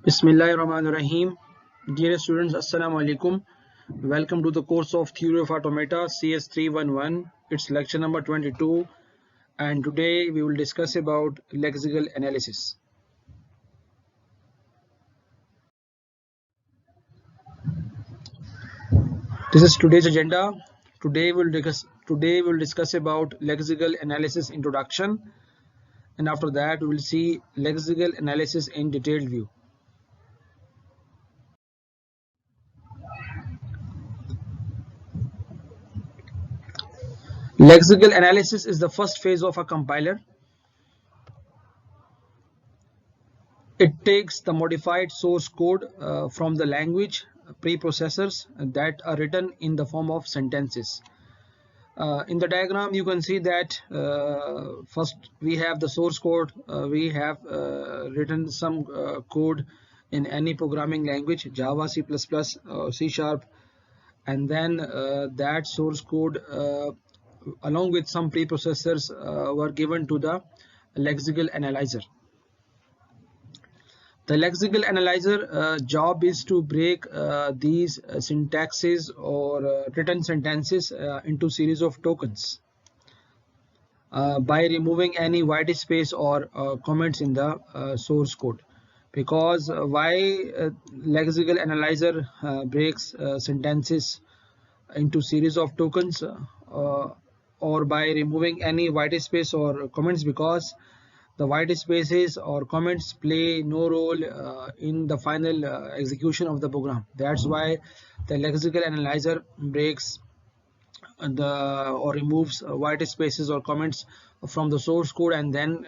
Bismillahirrahmanirrahim. Dear students, Assalamu alaikum. Welcome to the course of Theory of Automata CS311. It's lecture number 22, and today we will discuss about lexical analysis. This is today's agenda. Today we'll discuss about lexical analysis introduction, and after that we will see lexical analysis in detailed view. Lexical analysis is the first phase of a compiler. It takes the modified source code from the language preprocessors that are written in the form of sentences. In the diagram you can see that first we have the source code. We have written some code in any programming language, Java, C++, C#, and then that source code along with some preprocessors were given to the lexical analyzer. The lexical analyzer job is to break these syntaxes or written sentences into series of tokens by removing any white space or comments in the source code. Because why lexical analyzer breaks sentences into series of tokens or by removing any white space or comments? Because the white spaces or comments play no role in the final execution of the program. That's why the lexical analyzer breaks or removes white spaces or comments from the source code, and then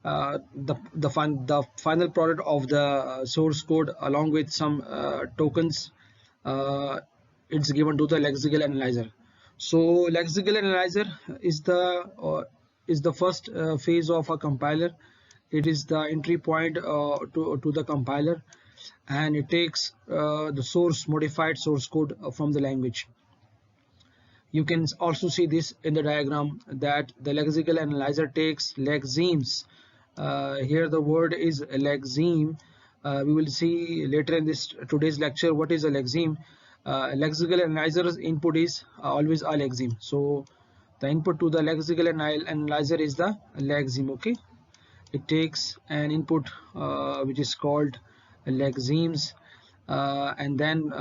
the final product of the source code along with some tokens it's given to the lexical analyzer. So lexical analyzer is the first phase of a compiler. It is the entry point to the compiler, and it takes the modified source code from the language. You can also see this in the diagram that the lexical analyzer takes lexemes. Here the word is lexeme. We will see later in today's lecture what is a lexeme. Lexical analyzer's input is always a lexeme. So the input to the lexical analyzer is the lexeme. Okay, it takes an input which is called lexemes, and then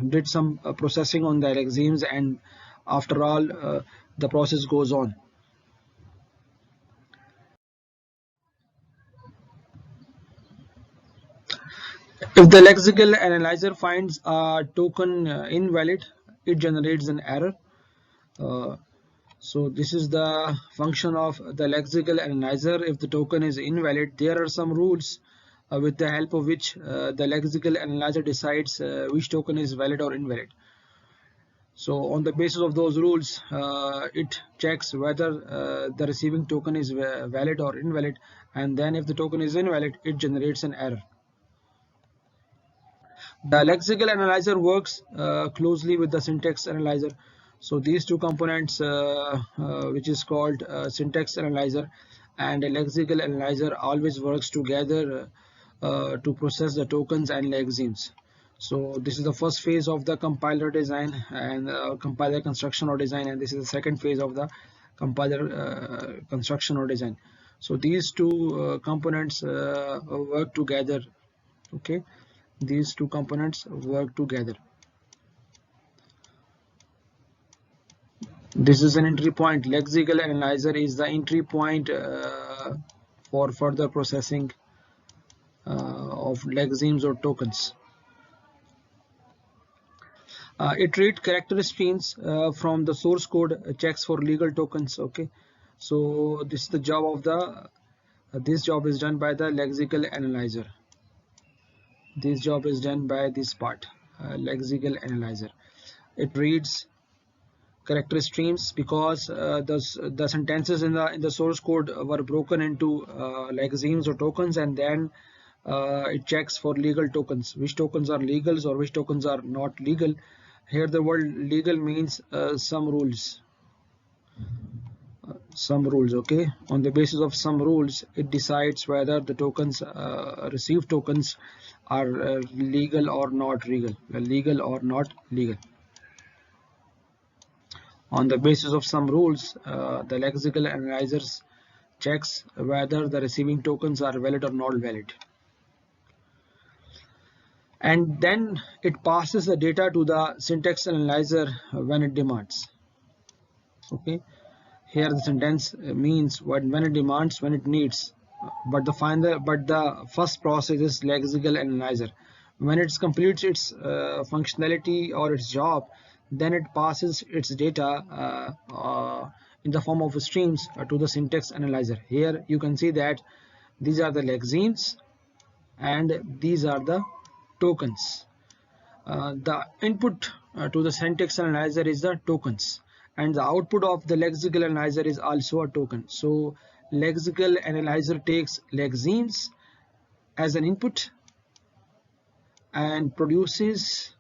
did some processing on the lexemes, and after all the process goes on. If the lexical analyzer finds a token invalid, it generates an error. So this is the function of the lexical analyzer. If the token is invalid, there are some rules with the help of which the lexical analyzer decides which token is valid or invalid. So on the basis of those rules, it checks whether the receiving token is valid or invalid, and then if the token is invalid, it generates an error. The lexical analyzer works closely with the syntax analyzer. So these two components, which is called syntax analyzer and a lexical analyzer, always works together to process the tokens and lexemes. So this is the first phase of the compiler design and compiler construction or design, and this is the second phase of the compiler construction or design. So these two components work together. Okay, these two components work together. This is an entry point. Lexical analyzer is the entry point for further processing of lexemes or tokens. It reads character streams from the source code, checks for legal tokens. Okay, so this is the job of the this job is done by the lexical analyzer. This job is done by this part, lexical analyzer. It reads character streams because the sentences in the source code were broken into lexemes or tokens, and then it checks for legal tokens, which tokens are legals or which tokens are not legal. Here the word legal means some rules. some rules. Okay, on the basis of some rules, it decides whether the tokens, received tokens, are legal or not legal. On the basis of some rules, the lexical analyzers checks whether the receiving tokens are valid or not valid, and then it passes the data to the syntax analyzer when it demands. Okay, here the sentence means when it demands, when it needs, but the first process is lexical analyzer. When it completes its functionality or its job, then it passes its data in the form of streams to the syntax analyzer. Here you can see that these are the lexemes and these are the tokens. The input to the syntax analyzer is the tokens, and the output of the lexical analyzer is also a token. So lexical analyzer takes lexemes as an input and produces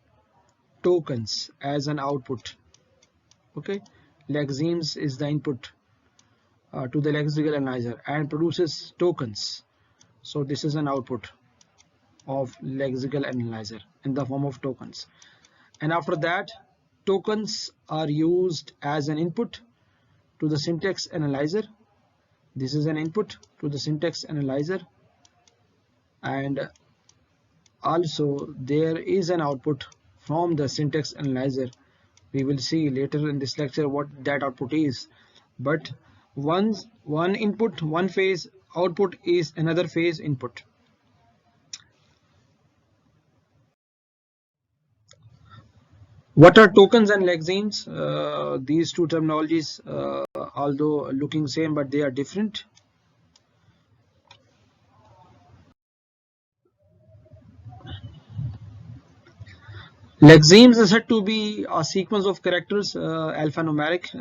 tokens as an output. Okay, lexemes is the input to the lexical analyzer and produces tokens. So this is an output of lexical analyzer in the form of tokens, and after that tokens are used as an input to the syntax analyzer. This is an input to the syntax analyzer, and also there is an output from the syntax analyzer. We will see later in this lecture what that output is, but one input, one phase output is another phase input. What are tokens and lexemes? These two terminologies, although looking same, but they are different. Lexemes is said to be a sequence of characters, alphanumeric,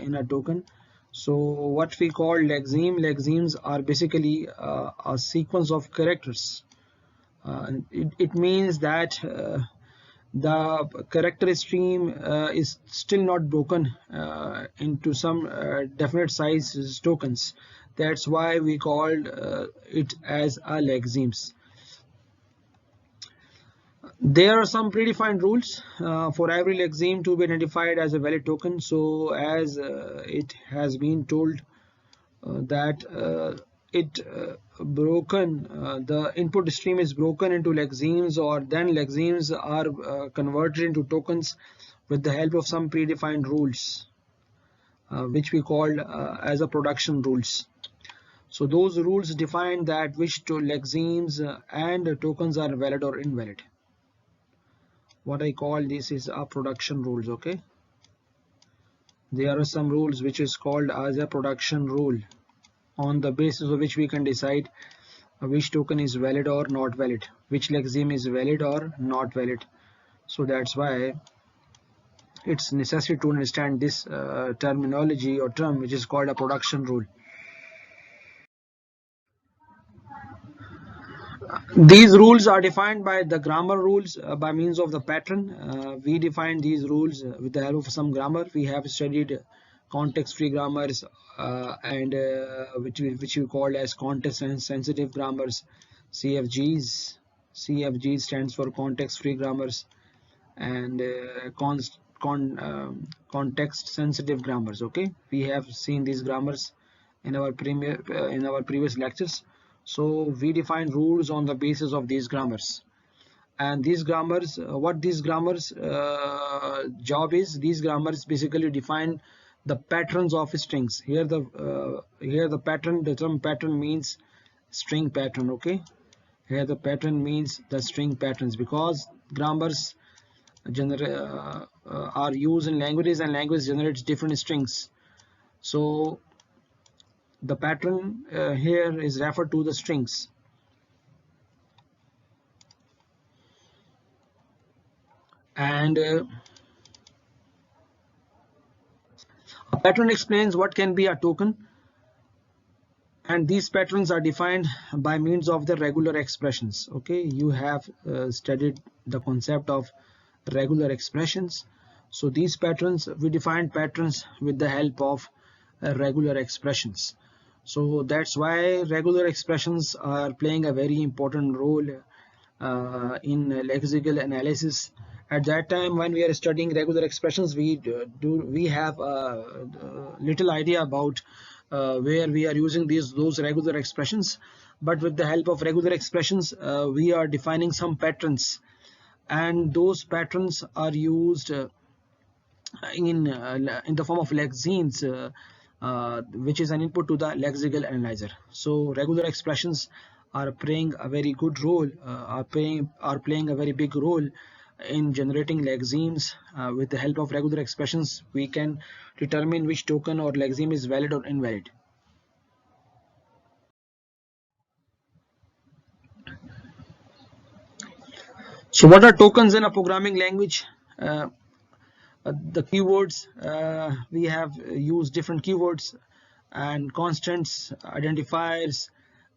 in a token. So what we call lexemes are basically a sequence of characters. It means that the character stream is still not broken into some definite size tokens. That's why we called it as a lexemes. There are some predefined rules for every lexeme to be identified as a valid token. So as it has been told that the input stream is broken into lexemes, or then lexemes are converted into tokens with the help of some predefined rules, which we called as a production rules. So those rules define that which lexemes and tokens are valid or invalid. What I call this is a production rules. Okay, there are some rules which is called as a production rule, on the basis of which we can decide which token is valid or not valid, which lexeme is valid or not valid. So that's why it's necessary to understand this terminology or term which is called a production rule. These rules are defined by the grammar rules by means of the pattern. We define these rules with the help of some grammar. We have studied context-free grammars and which we call as context-sensitive grammars, CFGs. CFG stands for context-free grammars, and context-sensitive grammars. Okay, we have seen these grammars in our previous lectures. So we define rules on the basis of these grammars, and these grammars, what these grammars job is, these grammars basically define the patterns of strings. Here the pattern, the term pattern means string pattern. Okay, here the pattern means the string patterns, because grammars are used in languages, and language generates different strings. So the pattern here is referred to the strings. And a pattern explains what can be a token, and these patterns are defined by means of the regular expressions. Okay, you have studied the concept of regular expressions. So these patterns, we define patterns with the help of regular expressions. So that's why regular expressions are playing a very important role in lexical analysis. At that time when we are studying regular expressions, we have a little idea about where we are using those regular expressions, but with the help of regular expressions we are defining some patterns, and those patterns are used in the form of lexemes, which is an input to the lexical analyzer. So regular expressions are playing a very good role, are playing a very big role in generating lexemes. With the help of regular expressions, we can determine which token or lexeme is valid or invalid. So what are tokens in a programming language? The keywords, we have used different keywords, and constants, identifiers,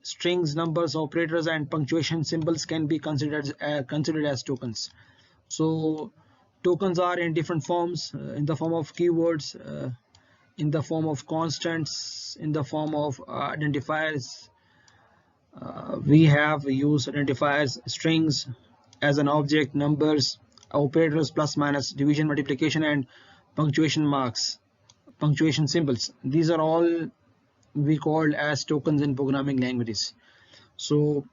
strings, numbers, operators, and punctuation symbols can be considered as tokens. So tokens are in different forms, in the form of keywords, in the form of constants, in the form of identifiers. We have used identifiers, strings as an object, numbers, operators, plus, minus, division, multiplication, and punctuation marks, punctuation symbols. These are all we called as tokens in programming languages. So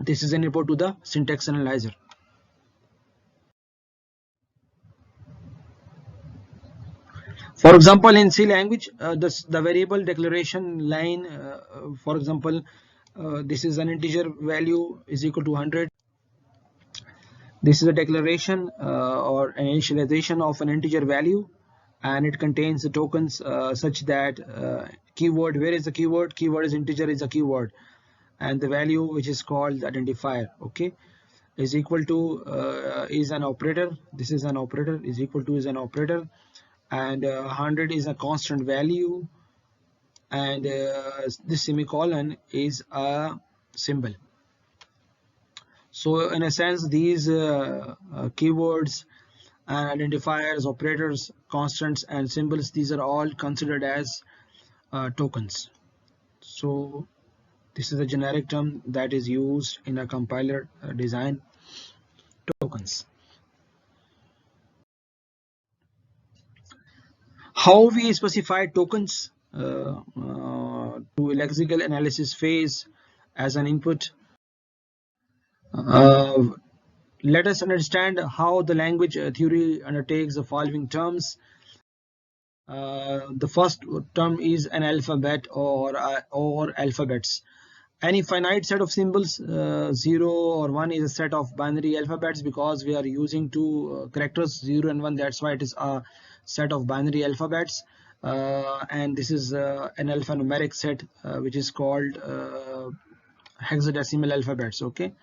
this is an input to the syntax analyzer. For example, in C language, the variable declaration line, for example, this is an integer value is equal to 100. This is a declaration or an initialization of an integer value, and it contains the tokens such that keyword, where is the keyword? Keyword is integer, is a keyword, and the value, which is called the identifier, okay, is equal to is an operator. This is an operator, is equal to is an operator, and 100 is a constant value, and this semicolon is a symbol. So in a sense, these keywords and identifiers, operators, constants, and symbols, these are all considered as tokens. So this is a generic term that is used in a compiler design, tokens. How we specify tokens to lexical analysis phase as an input. Let us understand how the language theory undertakes the following terms. The first term is an alphabet or alphabets. Any finite set of symbols, 0 or 1 is a set of binary alphabets, because we are using two characters, 0 and 1. That's why it is a set of binary alphabets. And this is an alphanumeric set, which is called hexadecimal alphabets, okay.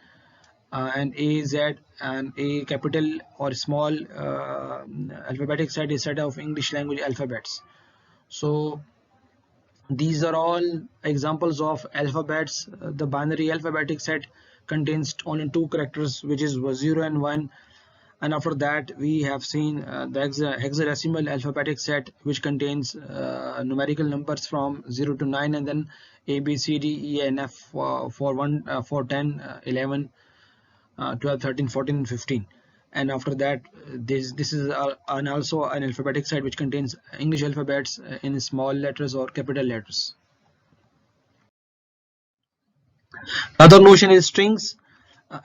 And A, Z, and A capital or small alphabetic set is set of English language alphabets. So these are all examples of alphabets. The binary alphabetic set contains only two characters, which is 0 and 1. And after that, we have seen the hexadecimal alphabetic set, which contains numerical numbers from 0 to 9, and then A, B, C, D, E, and F for 10, 11, 12, 13, 14, and 15. And after that, this is also an alphabetic set which contains English alphabets in small letters or capital letters. Another notion is strings.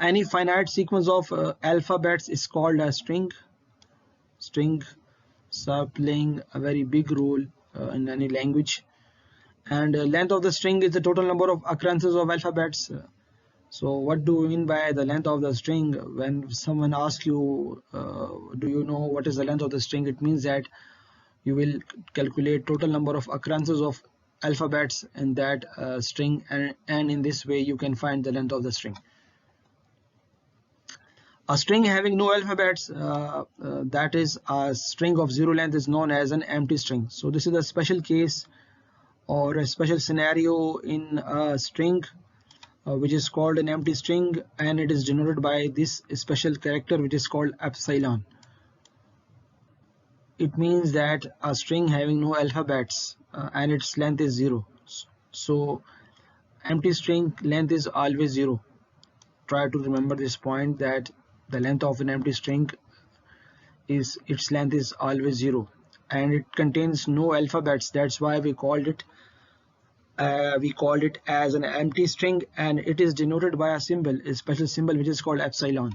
Any finite sequence of alphabets is called a string. Strings are playing a very big role in any language. And length of the string is the total number of occurrences of alphabets. So what do we mean by the length of the string? When someone asks you, do you know what is the length of the string? It means that you will calculate total number of occurrences of alphabets in that string, and in this way you can find the length of the string. A string having no alphabets, that is a string of 0 length, is known as an empty string. So this is a special case or a special scenario in a string, which is called an empty string, and it is denoted by this special character, which is called epsilon. it means that a string having no alphabets and its length is 0. So empty string length is always 0. Try to remember this point, that the length of an empty string is its length is always 0, and it contains no alphabets. That's why we called it as an empty string, and it is denoted by a symbol, a special symbol which is called epsilon.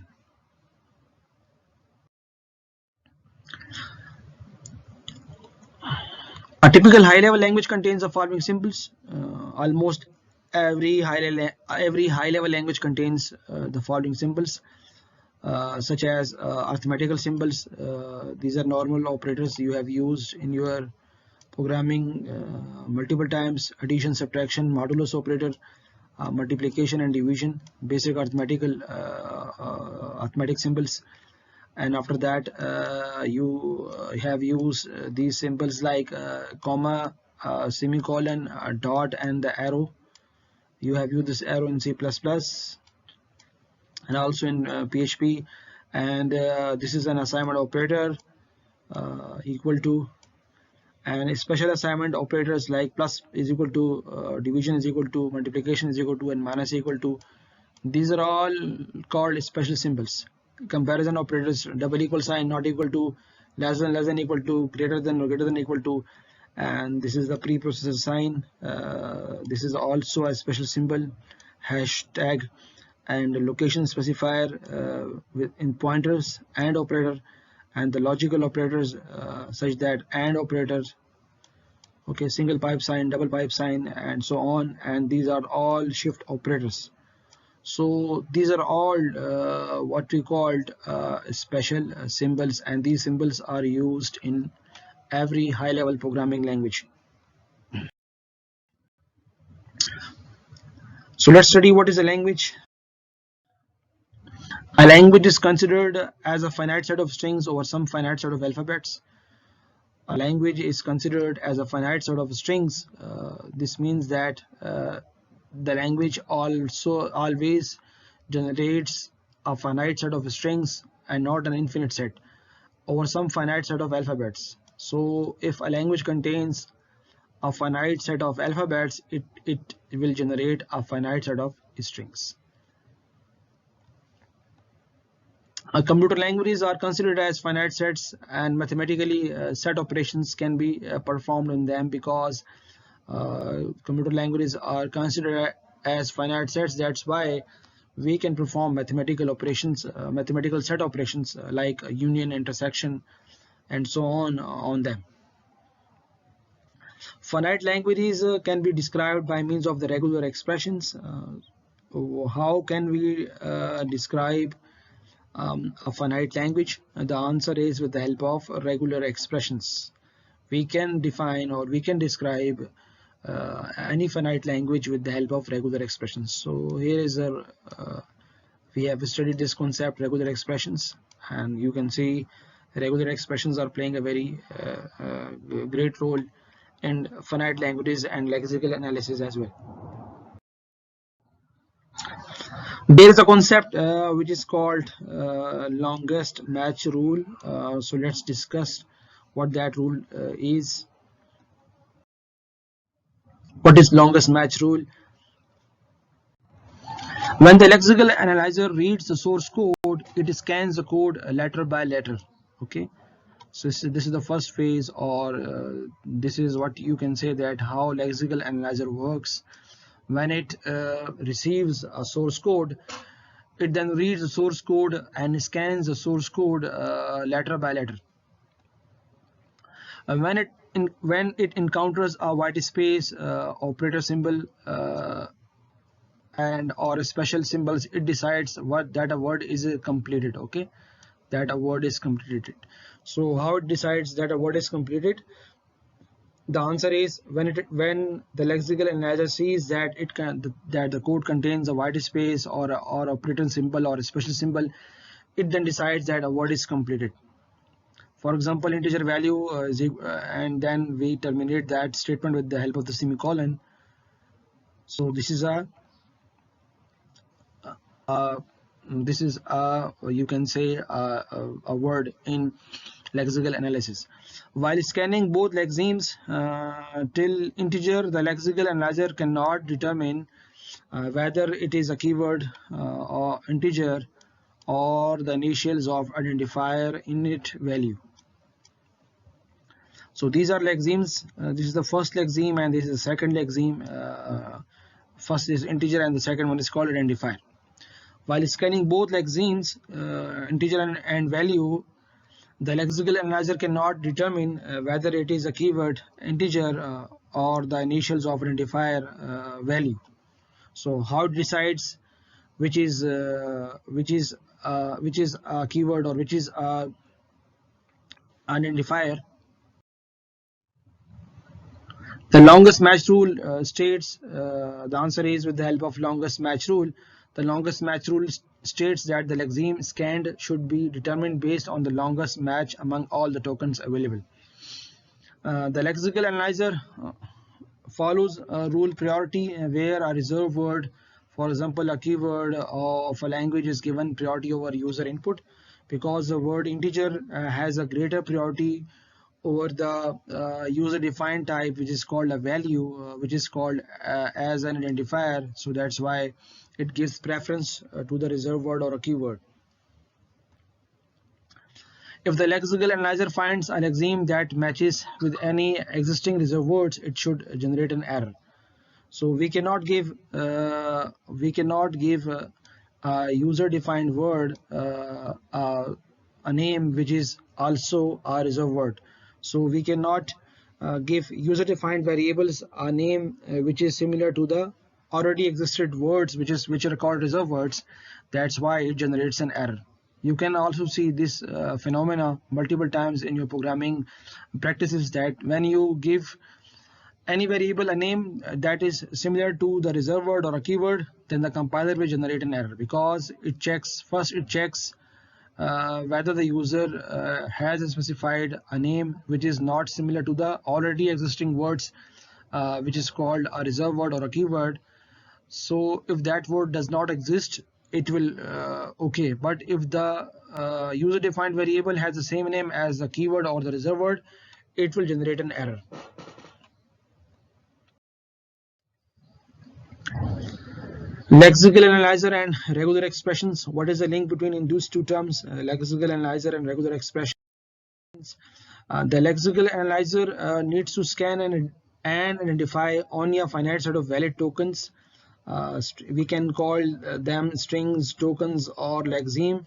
A typical high-level language contains the following symbols. Almost every high-level language contains the following symbols, such as arithmetical symbols. These are normal operators you have used in your programming multiple times: addition, subtraction, modulus operator, multiplication and division, basic arithmetic symbols. And after that you have used these symbols like comma, semicolon, dot, and the arrow. You have used this arrow in C++ and also in PHP. And this is an assignment operator, equal to, and special assignment operators like plus is equal to, division is equal to, multiplication is equal to, and minus equal to. These are all called special symbols. Comparison operators: double equal sign, not equal to, less than equal to, greater than or greater than equal to, and this is the preprocessor sign. This is also a special symbol. Hashtag and location specifier in pointers, and operator, and the logical operators such that and operators, okay, single pipe sign, double pipe sign, and so on. And these are all shift operators. So these are all what we called special symbols, and these symbols are used in every high-level programming language. So let's study what is a language. A language is considered as a finite set of strings over some finite set of alphabets. A language is considered as a finite set of strings. This means that the language also always generates a finite set of strings and not an infinite set over some finite set of alphabets. So if a language contains a finite set of alphabets, it will generate a finite set of strings. Computer languages are considered as finite sets, and mathematically set operations can be performed in them, because computer languages are considered as finite sets. That's why we can perform mathematical operations, mathematical set operations like union, intersection, and so on them. Finite languages can be described by means of the regular expressions. How can we describe a finite language? The answer is with the help of regular expressions. We can define, or we can describe any finite language with the help of regular expressions. So here is a we have studied this concept, regular expressions, and you can see regular expressions are playing a very great role in finite languages and lexical analysis as well. There is a concept which is called longest match rule. So let's discuss what that rule is. What is longest match rule? When the lexical analyzer reads the source code, it scans the code letter by letter. Okay, so this is the first phase, or this is what you can say that how lexical analyzer works. When it receives a source code, it then reads the source code and scans the source code letter by letter. When it encounters a white space, operator symbol, and or special symbols, it decides that a word is completed. Okay, that a word is completed. So how it decides that a word is completed? The answer is when the lexical analyzer sees that that the code contains a white space or operator symbol or a special symbol, it then decides that a word is completed. For example, integer value and then we terminate that statement with the help of the semicolon. So this is a you can say a word in lexical analysis. While scanning both lexemes till integer, the lexical analyzer cannot determine whether it is a keyword or integer or the initials of identifier init value. So these are lexemes. This is the first lexeme and this is the second lexeme. First is integer and the second one is called identifier. While scanning both lexemes, integer and value, the lexical analyzer cannot determine whether it is a keyword, integer, or the initials of identifier value. So how it decides which is a keyword or which is an identifier? The longest match rule states, the answer is with the help of longest match rule. The longest match rule states that the lexeme scanned should be determined based on the longest match among all the tokens available. The lexical analyzer follows a rule priority where a reserved word, for example a keyword of a language, is given priority over user input, because the word integer has a greater priority over the user defined type, which is called a value, which is called as an identifier. So that's why it gives preference to the reserved word or a keyword. If the lexical analyzer finds a lexeme that matches with any existing reserved words, it should generate an error. So we cannot give a user defined word a name which is also a reserved word. So we cannot give user defined variables a name which is similar to the already existed words which are called reserved words. That's why it generates an error. You can also see this phenomena multiple times in your programming practices, that when you give any variable a name that is similar to the reserved word or a keyword, then the compiler will generate an error, because it checks whether the user has specified a name which is not similar to the already existing words, which is called a reserved word or a keyword. So if that word does not exist, it will okay, but if the user defined variable has the same name as the keyword or the reserved word, it will generate an error. Lexical analyzer and regular expressions. What is the link between these two terms, lexical analyzer and regular expressions? The lexical analyzer needs to scan and identify only a finite set of valid tokens. We can call them strings, tokens, or lexeme.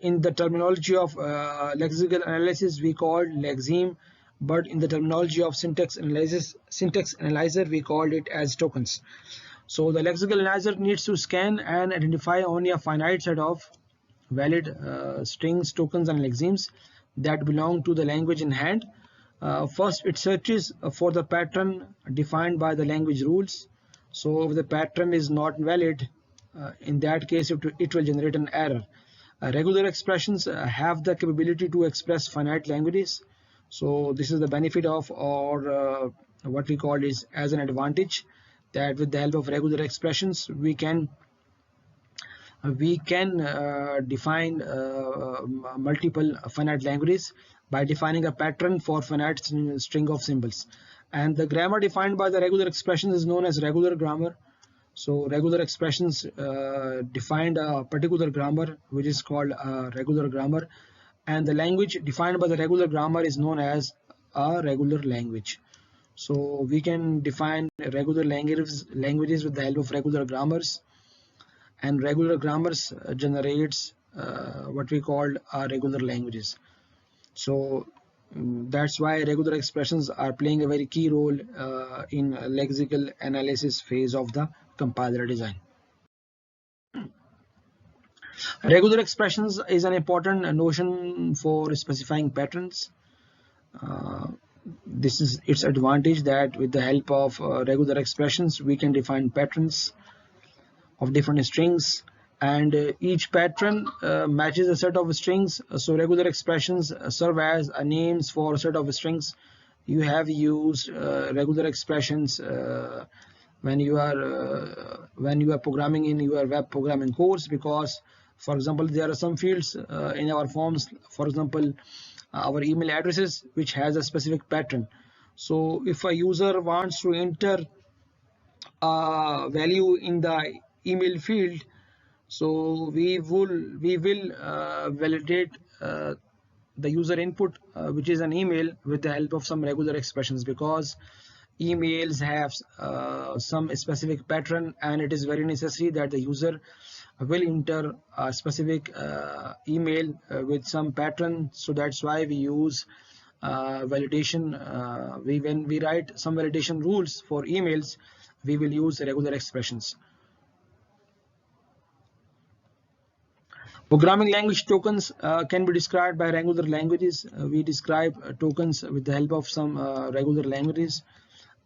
In the terminology of lexical analysis, we call lexeme, but in the terminology of syntax analyzer, we called it as tokens. So the lexical analyzer needs to scan and identify only a finite set of valid strings, tokens, and lexemes that belong to the language in hand. First, it searches for the pattern defined by the language rules. So if the pattern is not valid, in that case it will generate an error. Regular expressions have the capability to express finite languages. So this is the benefit of, or what we call is as an advantage, that with the help of regular expressions we can define multiple finite languages by defining a pattern for finite string of symbols. And the grammar defined by the regular expressions is known as regular grammar. So regular expressions defined a particular grammar which is called regular grammar, and the language defined by the regular grammar is known as a regular language. So we can define regular languages with the help of regular grammars, and regular grammars generates what we call regular languages. So that's why regular expressions are playing a very key role in lexical analysis phase of the compiler design. Regular expressions is an important notion for specifying patterns. This is its advantage, that with the help of regular expressions we can define patterns of different strings, and each pattern matches a set of strings. So regular expressions serve as names for a set of strings. You have used regular expressions when you are programming in your web programming course, because for example there are some fields in our forms, for example our email addresses which has a specific pattern. So if a user wants to enter a value in the email field, so we will validate the user input, which is an email, with the help of some regular expressions, because emails have some specific pattern, and it is very necessary that the user will enter a specific email with some pattern. So that's why we use validation. When we write some validation rules for emails, we will use regular expressions. Programming language tokens can be described by regular languages. We describe tokens with the help of some regular languages,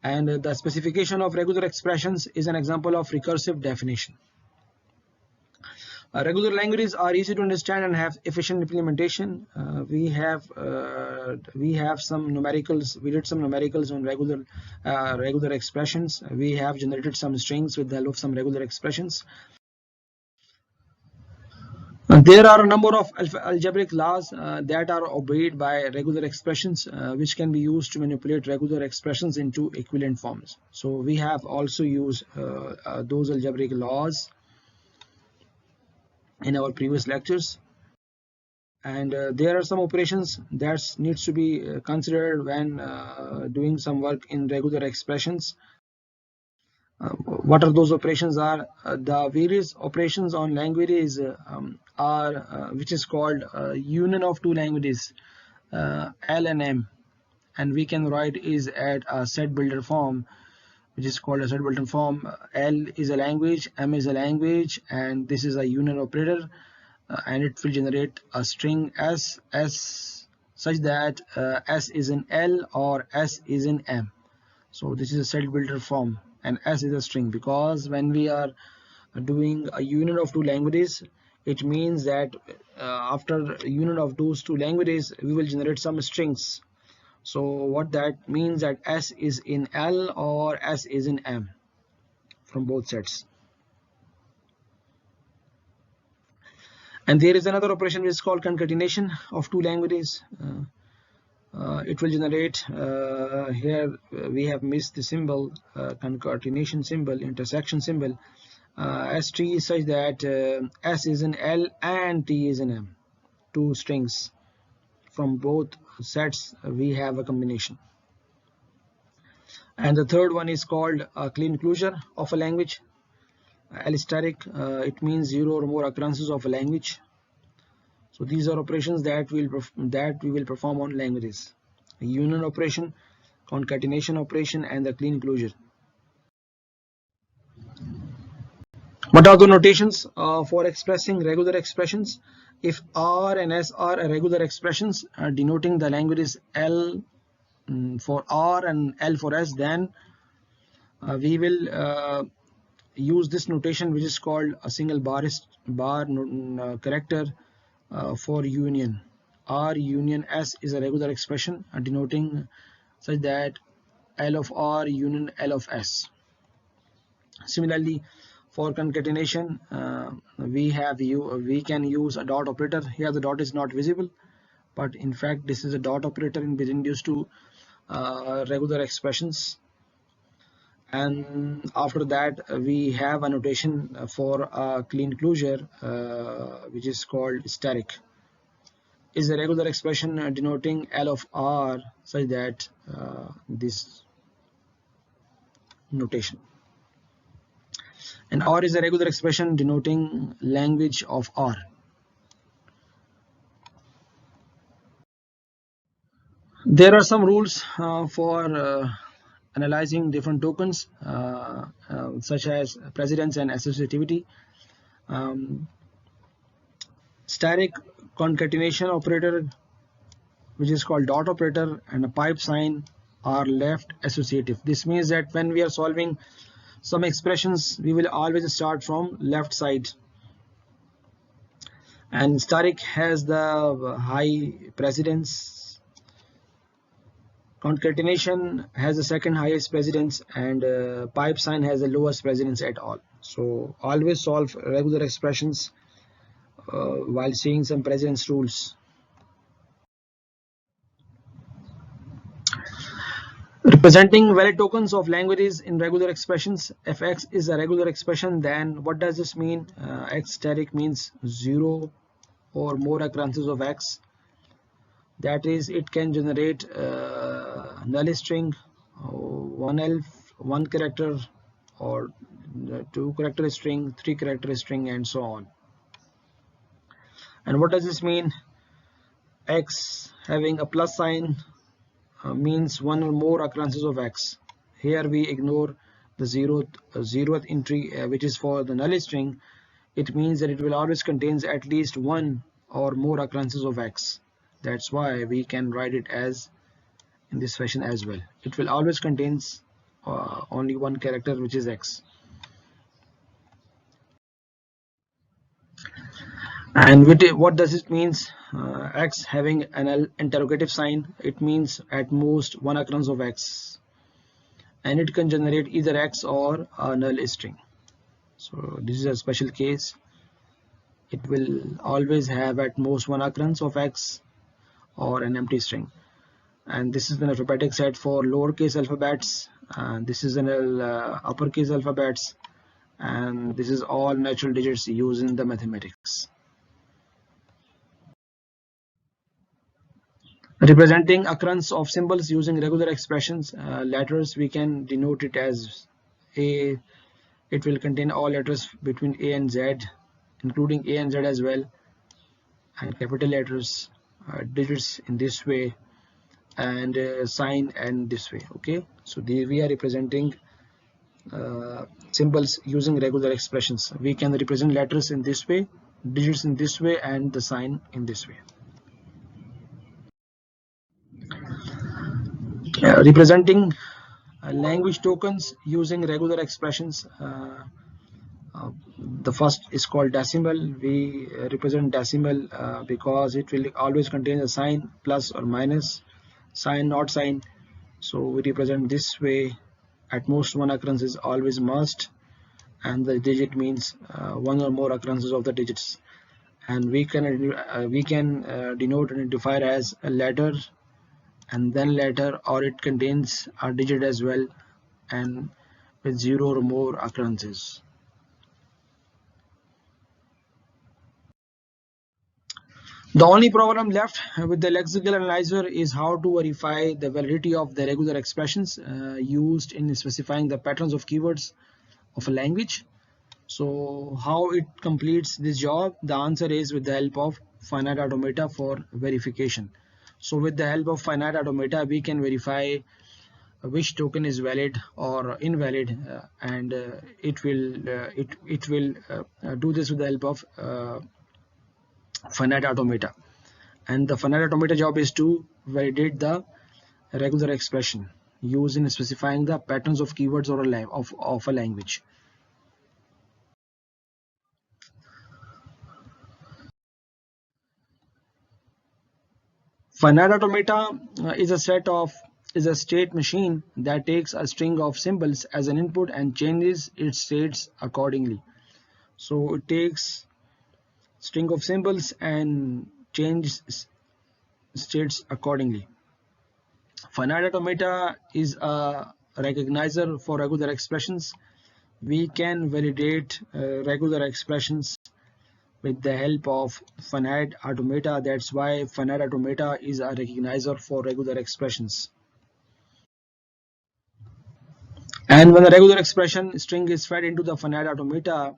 and the specification of regular expressions is an example of recursive definition. Regular languages are easy to understand and have efficient implementation. We have some numericals. We did some numericals on regular expressions. We have generated some strings with the help of some regular expressions. There are a number of algebraic laws that are obeyed by regular expressions, which can be used to manipulate regular expressions into equivalent forms. So we have also used those algebraic laws in our previous lectures, and there are some operations that needs to be considered when doing some work in regular expressions. What are those operations? Are the various operations on languages are which is called union of two languages, L and M, and we can write is at a set builder form, which is called a set builder form. L is a language, M is a language, and this is a union operator, and it will generate a string S such that S is in L or S is in M. So this is a set builder form, and S is a string, because when we are doing a union of two languages, it means that after union of those two languages, we will generate some strings. So what that means, that S is in L or S is in M from both sets. And there is another operation which is called concatenation of two languages. It will generate, here we have missed the symbol, concatenation symbol, intersection symbol, ST, such that S is in L and T is in M, two strings from both sets. We have a combination. And the third one is called a clean closure of a language. Allysteric, it means zero or more occurrences of a language. So these are operations that we will perform on languages: a union operation, concatenation operation, and the clean closure. What are the notations for expressing regular expressions? If R and S are regular expressions denoting the languages L for R and L for S, then we will use this notation, which is called a single bar character for union. R union S is a regular expression denoting such that L of R union L of S. Similarly, for concatenation, we can use a dot operator. Here the dot is not visible, but in fact this is a dot operator in between these two regular expressions. And after that, we have a notation for a clean closure, which is called steric. Is a regular expression denoting L of R, such that this notation. And R is a regular expression denoting language of R. There are some rules for analyzing different tokens, such as precedence and associativity. Steric concatenation operator, which is called dot operator, and a pipe sign are left associative. This means that when we are solving some expressions, we will always start from left side. And steric has the high precedence, concatenation has the second highest precedence, and pipe sign has the lowest precedence at all. So always solve regular expressions while seeing some precedence rules. Representing valid tokens of languages in regular expressions. If x is a regular expression, then what does this mean? X static means 0 or more occurrences of x. That is, it can generate null string, one character, or two character string, three character string, and so on. And what does this mean? X having a plus sign means one or more occurrences of x. Here we ignore the zeroth entry, which is for the null string. It means that it will always contains at least one or more occurrences of x. That's why we can write it as in this fashion as well. It will always contains only one character, which is x. And what does it means? X having an interrogative sign, it means at most one occurrence of x, and it can generate either x or a null string. So this is a special case. It will always have at most one occurrence of x or an empty string. And this is an alphabetic set for lowercase alphabets, and this is an uppercase alphabets, and this is all natural digits used in the mathematics. Representing occurrence of symbols using regular expressions, letters, we can denote it as A. It will contain all letters between A and Z, including A and Z as well, and capital letters, digits in this way, and sign and this way. Okay, so we are representing symbols using regular expressions. We can represent letters in this way, digits in this way, and the sign in this way. Representing language tokens using regular expressions. The first is called decimal. We represent decimal because it will always contain a sign, plus or minus, sign, not sign. So we represent this way. At most one occurrence is always must, and the digit means one or more occurrences of the digits. And we can denote and identify as a letter and then letter, or it contains a digit as well, and with 0 or more occurrences. The only problem left with the lexical analyzer is how to verify the validity of the regular expressions used in specifying the patterns of keywords of a language. So how it completes this job? The answer is with the help of finite automata for verification. So with the help of finite automata, we can verify which token is valid or invalid, and it will do this with the help of finite automata. And the finite automata job is to validate the regular expression used in specifying the patterns of keywords or of a language. Finite automata is a state machine that takes a string of symbols as an input and changes its states accordingly. So it takes string of symbols and changes states accordingly. Finite automata is a recognizer for regular expressions. We can validate regular expressions with the help of finite automata. That's why finite automata is a recognizer for regular expressions. And when the regular expression string is fed into the finite automata,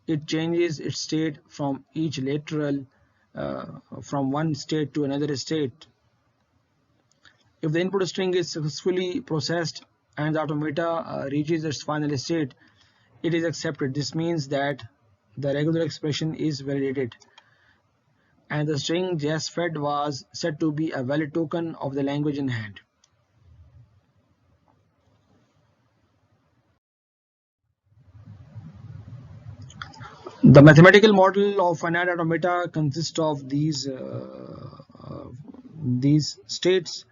it changes its state from each lateral from one state to another state. If the input string is successfully processed and the automata reaches its final state, it is accepted. This means that the regular expression is validated, and the string just fed was said to be a valid token of the language in hand. The mathematical model of finite automata consists of these states.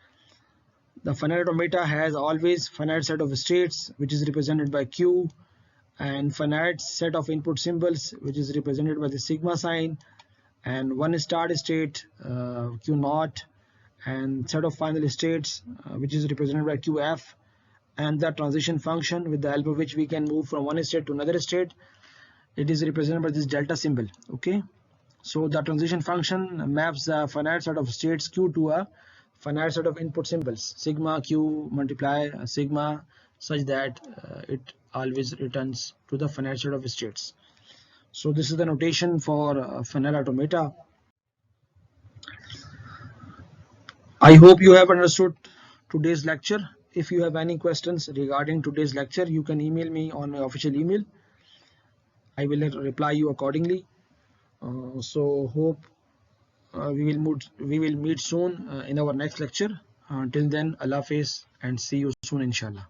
The finite automata has always finite set of states, which is represented by Q, and finite set of input symbols, which is represented by the sigma sign, and one start state, Q naught, and set of final states, which is represented by QF, and the transition function with the help of which we can move from one state to another state. It is represented by this delta symbol. Okay, so the transition function maps a finite set of states q to a finite set of input symbols sigma q multiply sigma, such that it always returns to the finite set of states. So this is the notation for finite automata. I hope you have understood today's lecture. If you have any questions regarding today's lecture, you can email me on my official email. I will reply you accordingly. So hope we will meet soon in our next lecture. Till then, Allah Hafiz and see you soon, inshallah.